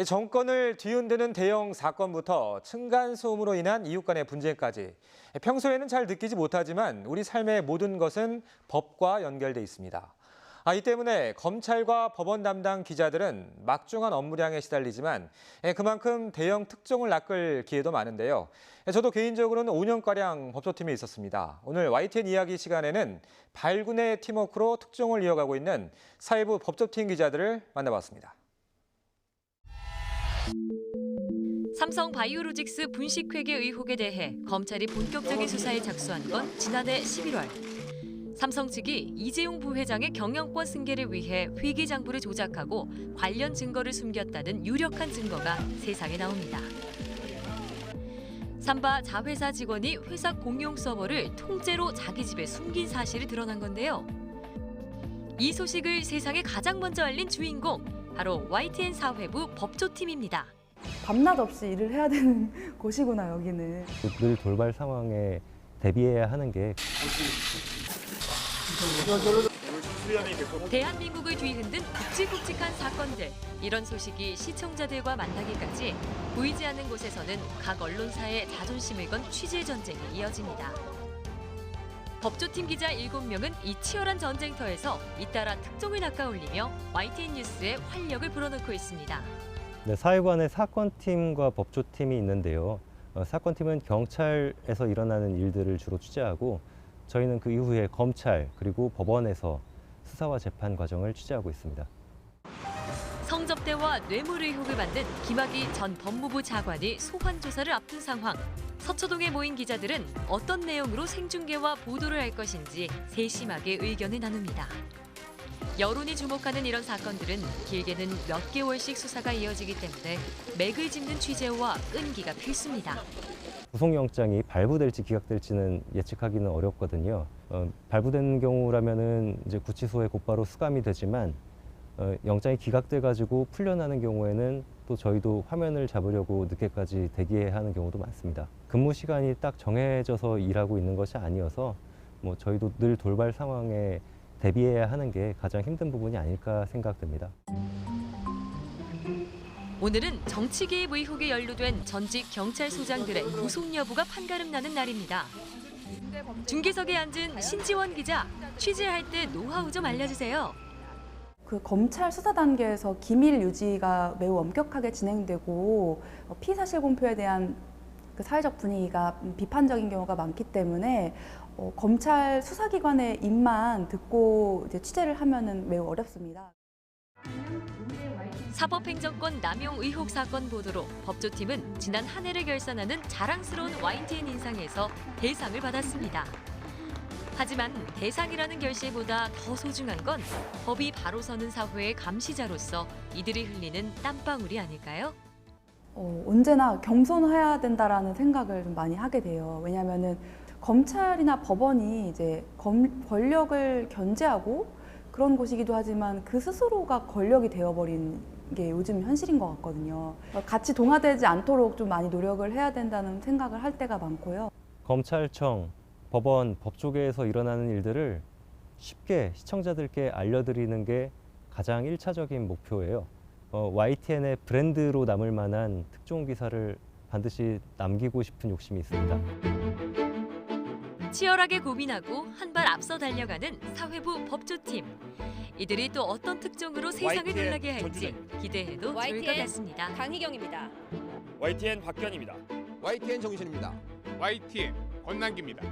정권을 뒤흔드는 대형 사건부터 층간소음으로 인한 이웃 간의 분쟁까지 평소에는 잘 느끼지 못하지만 우리 삶의 모든 것은 법과 연결돼 있습니다. 이 때문에 검찰과 법원 담당 기자들은 막중한 업무량에 시달리지만 그만큼 대형 특종을 낚을 기회도 많은데요. 저도 개인적으로는 5년가량 법조팀에 있었습니다. 오늘 YTN 이야기 시간에는 발군의 팀워크로 특종을 이어가고 있는 사회부 법조팀 기자들을 만나봤습니다. 삼성 바이오로직스 분식회계 의혹에 대해 검찰이 본격적인 수사에 착수한 건 지난해 11월. 삼성 측이 이재용 부회장의 경영권 승계를 위해 회계장부를 조작하고 관련 증거를 숨겼다는 유력한 증거가 세상에 나옵니다. 삼바 자회사 직원이 회사 공용 서버를 통째로 자기 집에 숨긴 사실이 드러난 건데요. 이 소식을 세상에 가장 먼저 알린 주인공, 바로 YTN 사회부 법조팀입니다. 밤낮 없이 일을 해야 되는 곳이구나, 여기는. 늘 돌발 상황에 대비해야 하는 게 대한민국을 뒤흔든 굵직굵직한 사건들. 이런 소식이 시청자들과 만나기까지 보이지 않는 곳에서는 각 언론사의 자존심을 건 취재 전쟁이 이어집니다. 법조팀 기자 7명은 이 치열한 전쟁터에서 잇따라 특종을 낚아올리며 YTN 뉴스에 활력을 불어넣고 있습니다. 네, 사회부안에 사건팀과 법조팀이 있는데요. 사건팀은 경찰에서 일어나는 일들을 주로 취재하고 저희는 그 이후에 검찰 그리고 법원에서 수사와 재판 과정을 취재하고 있습니다. 성접대와 뇌물 의혹을 받는 김학의 전 법무부 차관이 소환 조사를 앞둔 상황. 서초동에 모인 기자들은 어떤 내용으로 생중계와 보도를 할 것인지 세심하게 의견을 나눕니다. 여론이 주목하는 이런 사건들은 길게는 몇 개월씩 수사가 이어지기 때문에 맥을 짚는 취재와 끈기가 필수입니다. 구속영장이 발부될지 기각될지는 예측하기는 어렵거든요. 발부된 경우라면은 이제 구치소에 곧바로 수감이 되지만 영장이 기각돼 가지고 풀려나는 경우에는 또 저희도 화면을 잡으려고 늦게까지 대기해야 하는 경우도 많습니다. 근무 시간이 딱 정해져서 일하고 있는 것이 아니어서 저희도 늘 돌발 상황에 대비해야 하는 게 가장 힘든 부분이 아닐까 생각됩니다. 오늘은 정치 개입 의혹에 연루된 전직 경찰소장들의 구속 여부가 판가름나는 날입니다. 중계석에 앉은 신지원 기자, 취재할 때 노하우 좀 알려주세요. 그 검찰 수사 단계에서 기밀 유지가 매우 엄격하게 진행되고 피사실 공표에 대한 그 사회적 분위기가 비판적인 경우가 많기 때문에 검찰 수사기관의 입만 듣고 이제 취재를 하면은 매우 어렵습니다. 사법행정권 남용 의혹 사건 보도로 법조팀은 지난 한 해를 결산하는 자랑스러운 YTN 인상에서 대상을 받았습니다. 하지만 대상이라는 결실보다 더 소중한 건 법이 바로 서는 사회의 감시자로서 이들이 흘리는 땀방울이 아닐까요? 언제나 겸손해야 된다라는 생각을 좀 많이 하게 돼요. 왜냐하면은 검찰이나 법원이 이제 권력을 견제하고 그런 곳이기도 하지만 그 스스로가 권력이 되어버린 게 요즘 현실인 것 같거든요. 같이 동화되지 않도록 좀 많이 노력을 해야 된다는 생각을 할 때가 많고요. 검찰청, 법원, 법조계에서 일어나는 일들을 쉽게 시청자들께 알려드리는 게 가장 1차적인 목표예요. YTN의 브랜드로 남을 만한 특종 기사를 반드시 남기고 싶은 욕심이 있습니다. 치열하게 고민하고 한 발 앞서 달려가는 사회부 법조팀. 이들이 또 어떤 특종으로 세상을 놀라게 할지 기대해도 좋을 것 같습니다. 강희경입니다. YTN 박견입니다. YTN 정신입니다. YTN 권남기입니다.